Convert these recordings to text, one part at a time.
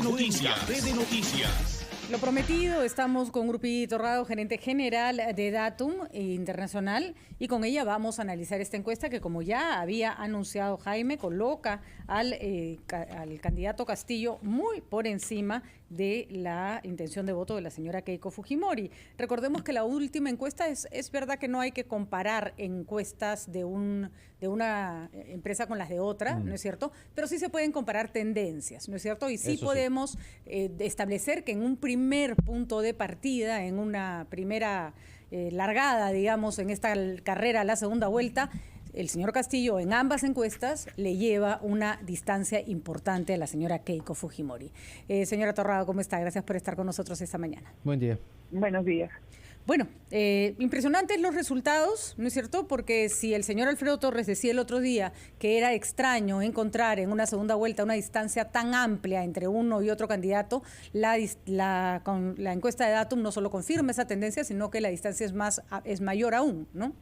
Noticias. BD Noticias. Lo prometido, estamos con Urpi Torrado, gerente general de Datum Internacional, y con ella vamos a analizar esta encuesta que, como ya había anunciado Jaime, coloca al candidato Castillo muy por encima de la intención de voto de la señora Keiko Fujimori. Recordemos que la última encuesta es verdad que no hay que comparar encuestas de una empresa con las de otra, ¿no es cierto? Pero sí se pueden comparar tendencias, ¿no es cierto? Y sí podemos establecer que en un primer punto de partida, en una primera largada, digamos, en esta carrera a la segunda vuelta, el señor Castillo en ambas encuestas le lleva una distancia importante a la señora Keiko Fujimori. Señora Torrado, ¿cómo está? Gracias por estar con nosotros esta mañana. Buen día. Buenos días. Bueno, impresionantes los resultados, ¿no es cierto? Porque si el señor Alfredo Torres decía el otro día que era extraño encontrar en una segunda vuelta una distancia tan amplia entre uno y otro candidato, la encuesta de Datum no solo confirma esa tendencia, sino que la distancia es mayor aún, ¿no?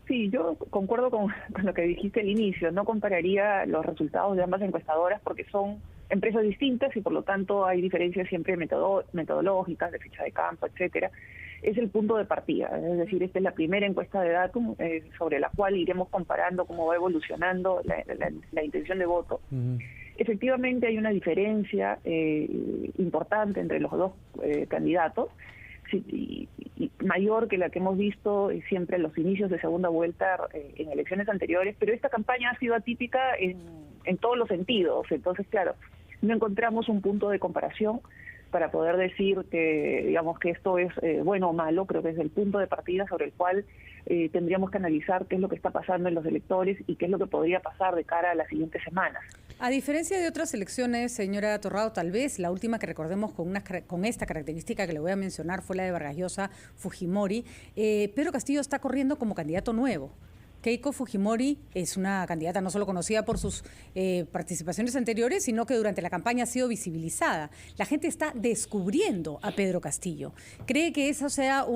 Sí, yo concuerdo con lo que dijiste al inicio. No compararía los resultados de ambas encuestadoras porque son empresas distintas y por lo tanto hay diferencias siempre metodológicas, de ficha de campo, etcétera. Es el punto de partida, es decir, esta es la primera encuesta de Datum sobre la cual iremos comparando cómo va evolucionando la intención de voto. Efectivamente hay una diferencia importante entre los dos candidatos, y mayor que la que hemos visto siempre en los inicios de segunda vuelta en elecciones anteriores, pero esta campaña ha sido atípica en todos los sentidos. Entonces, claro, no encontramos un punto de comparación para poder decir que, digamos, que esto es bueno o malo. Creo que es el punto de partida sobre el cual tendríamos que analizar qué es lo que está pasando en los electores y qué es lo que podría pasar de cara a las siguientes semanas. A diferencia de otras elecciones, señora Torrado, tal vez la última que recordemos con esta característica que le voy a mencionar fue la de Vargas Llosa Fujimori, Pedro Castillo está corriendo como candidato nuevo. Keiko Fujimori es una candidata no solo conocida por sus participaciones anteriores, sino que durante la campaña ha sido visibilizada. La gente está descubriendo a Pedro Castillo. ¿Cree que eso sea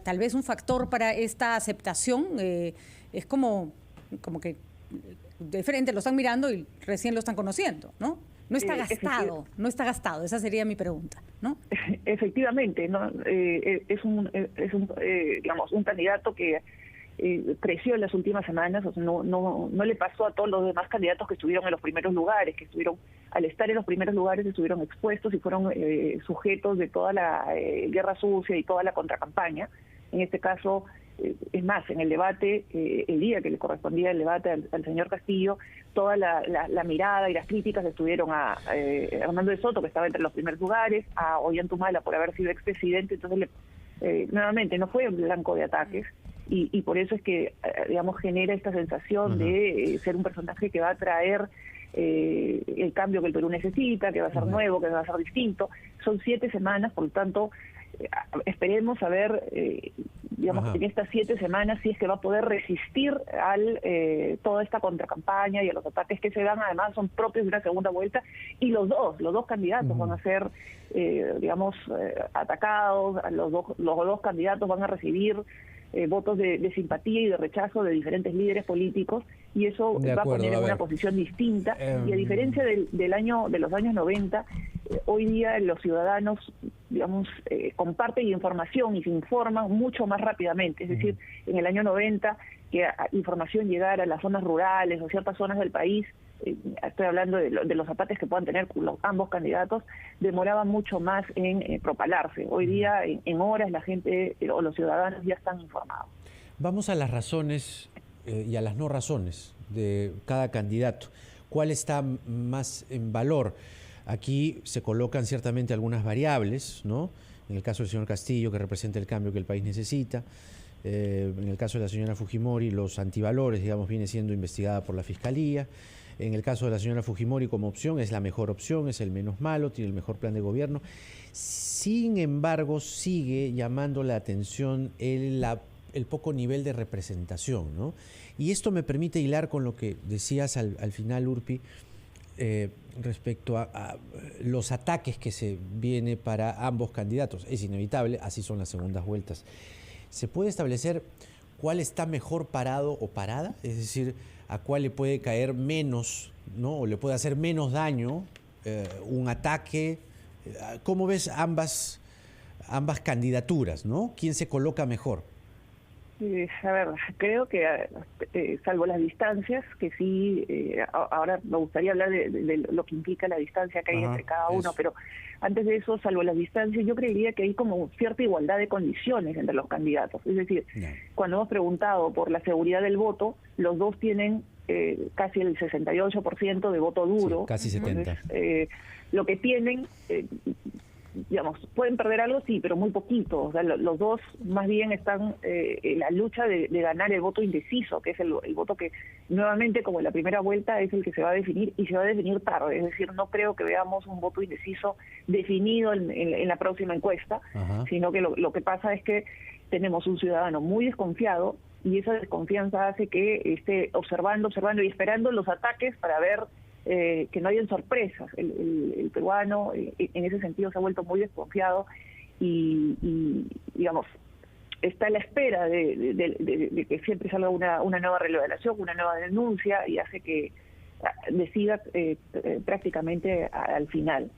tal vez un factor para esta aceptación? Es como que de frente lo están mirando y recién lo están conociendo, ¿no? No está gastado, esa sería mi pregunta, ¿no? Efectivamente, ¿no? Es un candidato que creció en las últimas semanas. O sea, no le pasó a todos los demás candidatos que estuvieron en los primeros lugares, al estar en los primeros lugares estuvieron expuestos y fueron sujetos de toda la guerra sucia y toda la contracampaña. En este caso, es más, en el debate, el día que le correspondía el debate al señor Castillo, toda la mirada y las críticas estuvieron a Hernando de Soto, que estaba entre los primeros lugares, a Ollantumala por haber sido expresidente. Entonces, nuevamente, no fue blanco de ataques. Y por eso es que, digamos, genera esta sensación de ser un personaje que va a traer el cambio que el Perú necesita, que va a ser nuevo, que va a ser distinto. Son 7 semanas, por lo tanto, esperemos a ver, digamos, en estas 7 semanas si es que va a poder resistir toda esta contracampaña y a los ataques que se dan. Además, son propios de una segunda vuelta, y los dos candidatos van a ser, digamos, atacados. Los dos candidatos van a recibir votos de simpatía y de rechazo de diferentes líderes políticos, y eso va a poner en una posición distinta. Y a diferencia de los años 90, hoy día los ciudadanos, digamos, comparten información y se informan mucho más rápidamente. Es decir, en el año 90, que información llegara a las zonas rurales o ciertas zonas del país, estoy hablando de los ataques que puedan tener ambos candidatos, demoraba mucho más en propalarse. Hoy día, en horas, la gente o los ciudadanos ya están informados. Vamos a las razones y a las no razones de cada candidato. ¿Cuál está más en valor? Aquí se colocan ciertamente algunas variables, ¿no? En el caso del señor Castillo, que representa el cambio que el país necesita. En el caso de la señora Fujimori, los antivalores, digamos, viene siendo investigada por la Fiscalía. En el caso de la señora Fujimori, como opción, es la mejor opción, es el menos malo, tiene el mejor plan de gobierno. Sin embargo, sigue llamando la atención el poco nivel de representación, ¿no? Y esto me permite hilar con lo que decías al final, Urpi, respecto a los ataques que se viene para ambos candidatos. Es inevitable, así son las segundas vueltas. ¿Se puede establecer cuál está mejor parado o parada? Es decir, a cuál le puede caer menos, ¿no? O le puede hacer menos daño un ataque. ¿Cómo ves ambas candidaturas, ¿no? ¿Quién se coloca mejor? A ver, creo que salvo las distancias, que sí, ahora me gustaría hablar de lo que implica la distancia que hay entre cada uno, eso. pero antes de eso, salvo las distancias, yo creería que hay como cierta igualdad de condiciones entre los candidatos. Es decir, cuando hemos preguntado por la seguridad del voto, los dos tienen casi el 68% de voto duro. Sí, casi 70. Entonces, lo que tienen... digamos, pueden perder algo, sí, pero muy poquito. O sea, los dos más bien están en la lucha de ganar el voto indeciso, que es el voto que nuevamente, como en la primera vuelta, es el que se va a definir y se va a definir tarde. Es decir, no creo que veamos un voto indeciso definido en la próxima encuesta, sino que lo que pasa es que tenemos un ciudadano muy desconfiado y esa desconfianza hace que esté observando y esperando los ataques para ver que no hayan sorpresas. El peruano en ese sentido se ha vuelto muy desconfiado y digamos, está a la espera de que siempre salga una nueva revelación, una nueva denuncia y hace que decida prácticamente al final.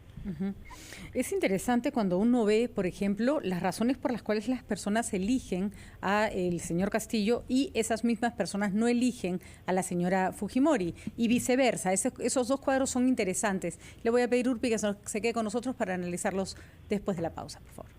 Es interesante cuando uno ve, por ejemplo, las razones por las cuales las personas eligen a el señor Castillo y esas mismas personas no eligen a la señora Fujimori y viceversa. Esos dos cuadros son interesantes. Le voy a pedir, Urpi, que se quede con nosotros para analizarlos después de la pausa, por favor.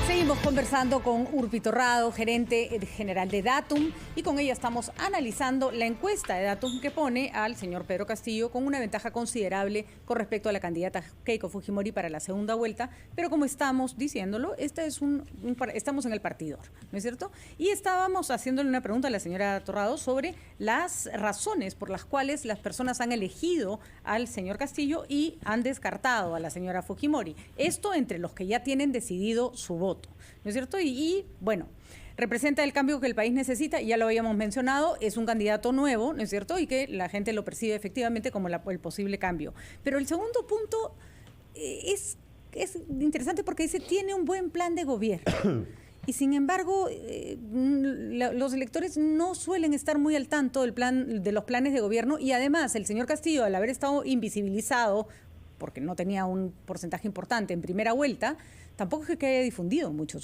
Seguimos conversando con Urpi Torrado, gerente general de Datum, y con ella estamos analizando la encuesta de Datum que pone al señor Pedro Castillo con una ventaja considerable con respecto a la candidata Keiko Fujimori para la segunda vuelta, pero como estamos diciéndolo, estamos en el partidor, ¿no es cierto? Y estábamos haciéndole una pregunta a la señora Torrado sobre las razones por las cuales las personas han elegido al señor Castillo y han descartado a la señora Fujimori. Esto entre los que ya tienen decidido su voto, ¿no es cierto? Y bueno, representa el cambio que el país necesita, ya lo habíamos mencionado, es un candidato nuevo, ¿no es cierto? Y que la gente lo percibe efectivamente como el posible cambio. Pero el segundo punto es interesante porque dice, tiene un buen plan de gobierno. Y sin embargo, los electores no suelen estar muy al tanto de los planes de gobierno, y además el señor Castillo, al haber estado invisibilizado, porque no tenía un porcentaje importante en primera vuelta, tampoco es que haya difundido mucho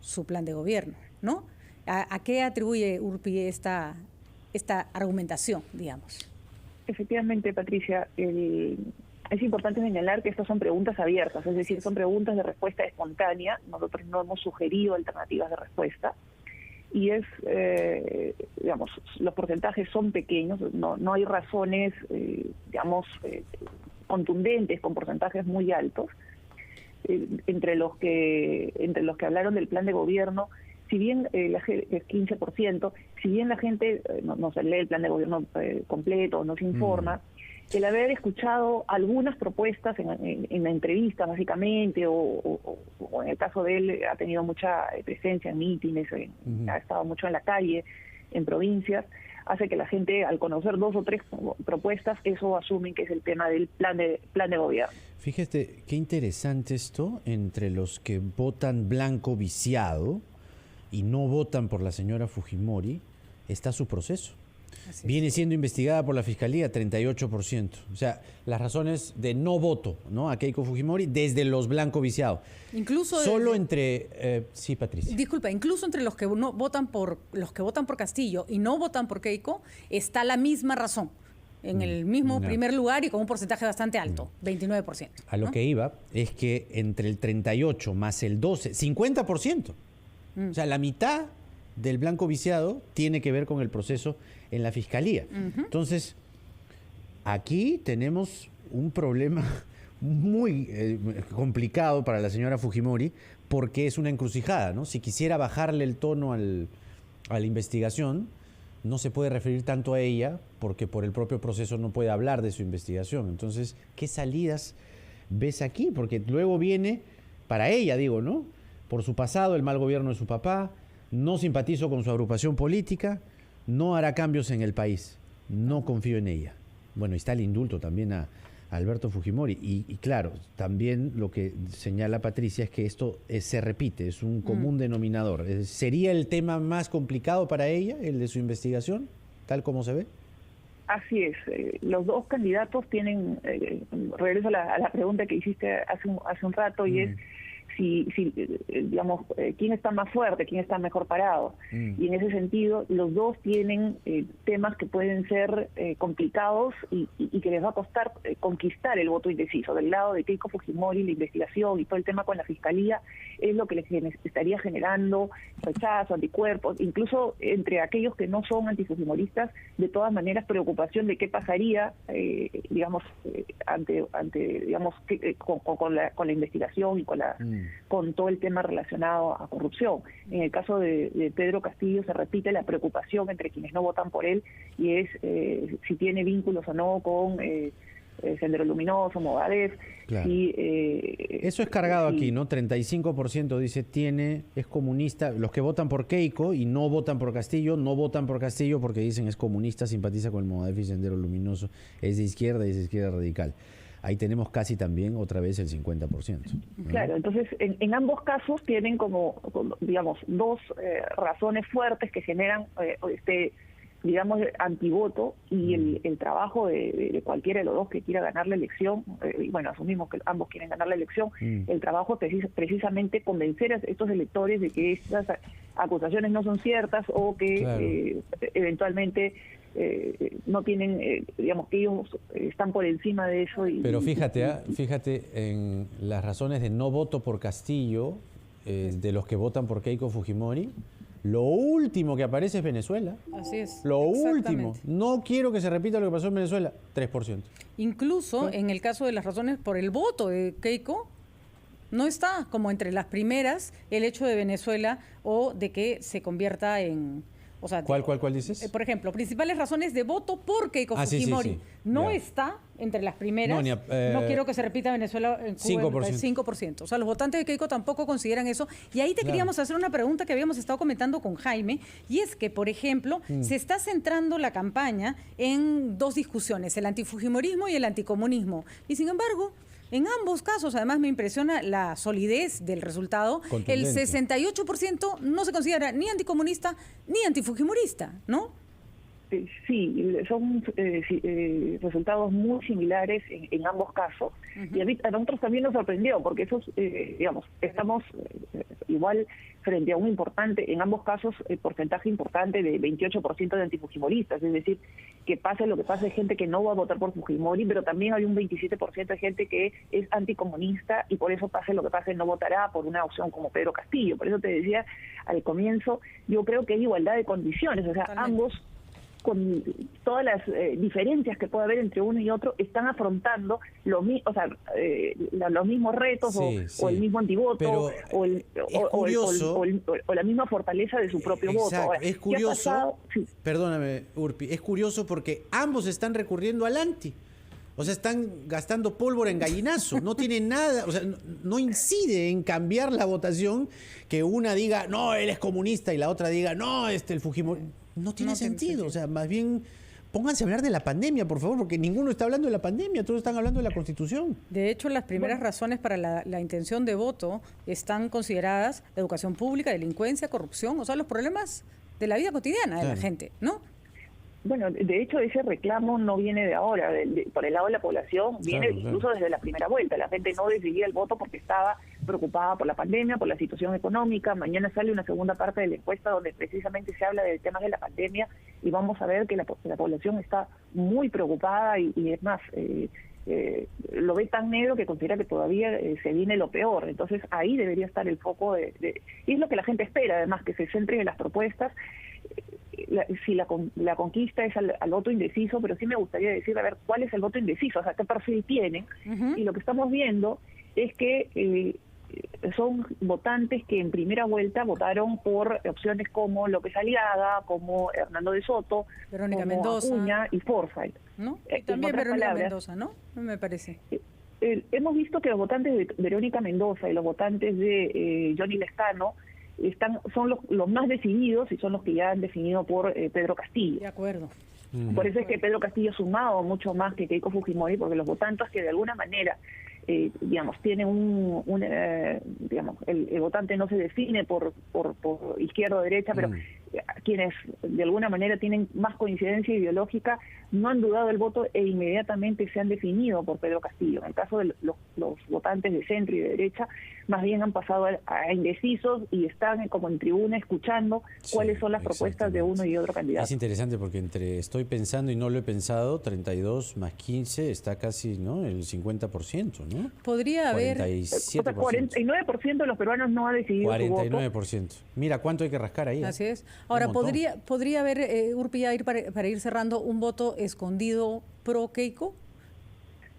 su plan de gobierno, ¿no? ¿A qué atribuye Urpi esta argumentación, digamos? Efectivamente, Patricia, es importante señalar que estas son preguntas abiertas, es decir, son preguntas de respuesta espontánea. Nosotros no hemos sugerido alternativas de respuesta y digamos, los porcentajes son pequeños, no hay razones, contundentes con porcentajes muy altos. Entre los que hablaron del plan de gobierno, si bien es 15%, si bien la gente no se lee el plan de gobierno completo, no se informa, el haber escuchado algunas propuestas en la entrevista, básicamente, o en el caso de él, ha tenido mucha presencia en mítines, ha estado mucho en la calle, en provincias, hace que la gente, al conocer 2 o 3 propuestas, eso asumen que es el tema del plan de gobierno. Fíjate, qué interesante esto, entre los que votan blanco viciado y no votan por la señora Fujimori, está su proceso. Viene siendo investigada por la Fiscalía 38%. O sea, las razones de no voto, ¿no?, a Keiko Fujimori desde los blanco viciados. Incluso solo entre sí, Patricia. Disculpa, incluso entre los que votan por Castillo y no votan por Keiko está la misma razón. En el mismo primer lugar y con un porcentaje bastante alto, 29%. A lo que iba es que entre el 38 más el 12, 50%. O sea, la mitad del blanco viciado tiene que ver con el proceso en la Fiscalía. Entonces, aquí tenemos un problema muy complicado para la señora Fujimori, porque es una encrucijada, ¿no? Si quisiera bajarle el tono a la investigación, no se puede referir tanto a ella, porque por el propio proceso no puede hablar de su investigación. Entonces, ¿qué salidas ves aquí? Porque luego viene, para ella digo, ¿no?, por su pasado, el mal gobierno de su papá, no simpatizo con su agrupación política, no hará cambios en el país, no confío en ella. Bueno, y está el indulto también a Alberto Fujimori. Y claro, también lo que señala Patricia es que esto se repite, es un común denominador. ¿Sería el tema más complicado para ella, el de su investigación, tal como se ve? Así es. Los dos candidatos tienen, regreso a la pregunta que hiciste hace un rato, y es digamos, quién está más fuerte, quién está mejor parado. Y en ese sentido, los dos tienen temas que pueden ser complicados y que les va a costar conquistar el voto indeciso. Del lado de Keiko Fujimori, la investigación y todo el tema con la Fiscalía es lo que les estaría generando rechazo, anticuerpos, incluso entre aquellos que no son antifujimoristas, de todas maneras preocupación de qué pasaría, digamos, ante digamos, con la investigación y con todo el tema relacionado a corrupción. En el caso de Pedro Castillo se repite la preocupación entre quienes no votan por él, y es si tiene vínculos o no con Sendero Luminoso, Movadef. Claro. Eso es cargado sí. Aquí, ¿no? 35% dice es comunista. Los que votan por Keiko y no votan por Castillo, no votan por Castillo porque dicen es comunista, simpatiza con el Movadef y Sendero Luminoso, es de izquierda y es de izquierda radical. Ahí tenemos casi también otra vez el 50%. ¿No? Claro, entonces en ambos casos tienen como digamos, dos razones fuertes que generan digamos, antivoto, y el trabajo de cualquiera de los dos que quiera ganar la elección, y bueno, asumimos que ambos quieren ganar la elección, el trabajo es precisamente convencer a estos electores de que estas acusaciones no son ciertas, o que claro, eventualmente no tienen, digamos, que ellos están por encima de eso. Pero fíjate en las razones de no voto por Castillo, de los que votan por Keiko Fujimori. Lo último que aparece es Venezuela. Así es. Lo último. No quiero que se repita lo que pasó en Venezuela. 3%. Incluso en el caso de las razones por el voto de Keiko, no está como entre las primeras el hecho de Venezuela o de que se convierta en... O sea, ¿Cuál dices? Por ejemplo, principales razones de voto por Keiko Fujimori. Sí. No ya está entre las primeras. No quiero que se repita Venezuela en Cuba. 5%. O sea, los votantes de Keiko tampoco consideran eso. Y ahí te queríamos hacer una pregunta que habíamos estado comentando con Jaime. Y es que, por ejemplo, se está centrando la campaña en dos discusiones, el antifujimorismo y el anticomunismo. Y sin embargo, en ambos casos, además me impresiona la solidez del resultado. El 68% no se considera ni anticomunista ni antifujimorista, ¿no? Sí, son resultados muy similares en ambos casos. Y a nosotros también nos sorprendió, porque digamos, estamos igual frente a un importante, en ambos casos, porcentaje importante de 28% de antifujimoristas. Es decir, que pase lo que pase, hay gente que no va a votar por Fujimori, pero también hay un 27% de gente que es anticomunista, y por eso pase lo que pase no votará por una opción como Pedro Castillo. Por eso te decía al comienzo, yo creo que hay igualdad de condiciones. O sea, ambos, con todas las diferencias que puede haber entre uno y otro, están afrontando los mismos retos, o el mismo antivoto, o la misma fortaleza de su propio voto. Ahora, es curioso, perdóname, Urpi, es curioso porque ambos están recurriendo al anti. O sea, están gastando pólvora en gallinazo, no tiene nada, o sea, no incide en cambiar la votación, que una diga, no, él es comunista, y la otra diga, no, el Fujimori. No tiene sentido. O sea, más bien pónganse a hablar de la pandemia, por favor, porque ninguno está hablando de la pandemia, todos están hablando de la Constitución. De hecho, las primeras razones para la intención de voto están consideradas educación pública, delincuencia, corrupción, o sea, los problemas de la vida cotidiana de la gente, ¿no? Bueno, de hecho ese reclamo no viene de ahora, por el lado de la población, viene incluso desde la primera vuelta. La gente no decidía el voto porque estaba preocupada por la pandemia, por la situación económica. Mañana sale una segunda parte de la encuesta donde precisamente se habla del tema de la pandemia, y vamos a ver que la población está muy preocupada, y es más, lo ve tan negro que considera que todavía se viene lo peor. Entonces ahí debería estar el foco y es lo que la gente espera, además, que se centren en las propuestas. Si la conquista es al voto indeciso, pero sí me gustaría decir, a ver, ¿cuál es el voto indeciso? O sea, ¿qué perfil tienen? Y lo que estamos viendo es que son votantes que en primera vuelta votaron por opciones como López Aliaga, como Hernando de Soto, Verónica como Mendoza, Acuña y Forsyth. ¿No? Y también Verónica Mendoza, ¿no? Me parece. Hemos visto que los votantes de Verónica Mendoza y los votantes de Johnny Lescano son los más decididos, y son los que ya han definido por Pedro Castillo. De acuerdo. Por eso es que Pedro Castillo ha sumado mucho más que Keiko Fujimori, porque los votantes que de alguna manera digamos, tiene digamos, el votante no se define por izquierda o derecha, pero quienes de alguna manera tienen más coincidencia ideológica no han dudado el voto e inmediatamente se han definido por Pedro Castillo. En el caso de los votantes de centro y de derecha, más bien han pasado a indecisos y están como en tribuna escuchando cuáles son las propuestas de uno y otro candidato. Es interesante porque entre estoy pensando y no lo he pensado, 32 más 15 está casi, ¿no?, el 50%, ¿no? Podría haber... 47%. 49% de los peruanos no ha decidido 49%. su voto. Mira cuánto hay que rascar ahí. Así es. Ahora, podría haber, Urpi, ya para ir cerrando, un voto escondido pro Keiko.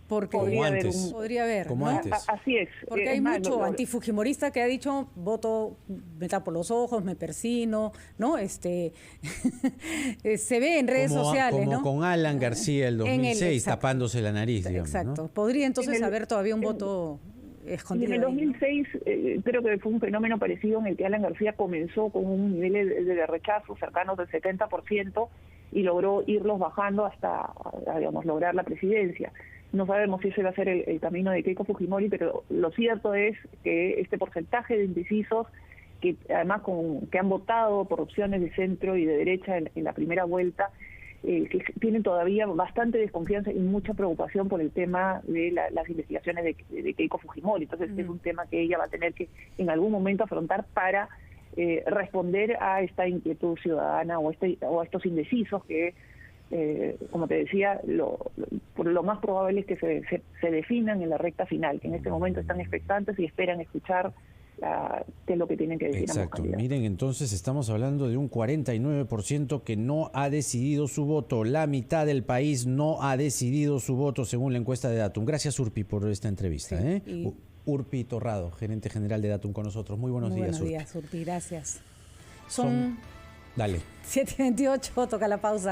Porque podría haber, como ¿no? antes. Así es. Porque hay mucho antifujimorista que ha dicho, voto, me tapo los ojos, me persino, ¿no? Se ve en redes sociales, como ¿no? con Alan García el 2006 tapándose la nariz, digamos, exacto. ¿no? Podría entonces haber todavía un voto escondido. En el 2006 creo que fue un fenómeno parecido en el que Alan García comenzó con un nivel de rechazo cercanos del 70% y logró irlos bajando hasta, digamos, lograr la presidencia. No sabemos si ese va a ser el camino de Keiko Fujimori, pero lo cierto es que este porcentaje de indecisos, que además que han votado por opciones de centro y de derecha en la primera vuelta, que tienen todavía bastante desconfianza y mucha preocupación por el tema de las investigaciones de Keiko Fujimori. Entonces es un tema que ella va a tener que en algún momento afrontar para responder a esta inquietud ciudadana o a estos indecisos que, como te decía, lo más probable es que se definan en la recta final, que en este momento están expectantes y esperan escuchar qué es lo que tienen que decir. Exacto. Miren, entonces estamos hablando de un 49% que no ha decidido su voto. La mitad del país no ha decidido su voto según la encuesta de Datum. Gracias, Urpi, por esta entrevista. Sí, Urpi Torrado, gerente general de Datum, con nosotros. Muy buenos días, Urpi. Buenos días, Urpi. Gracias. Dale. 7:28, toca la pausa.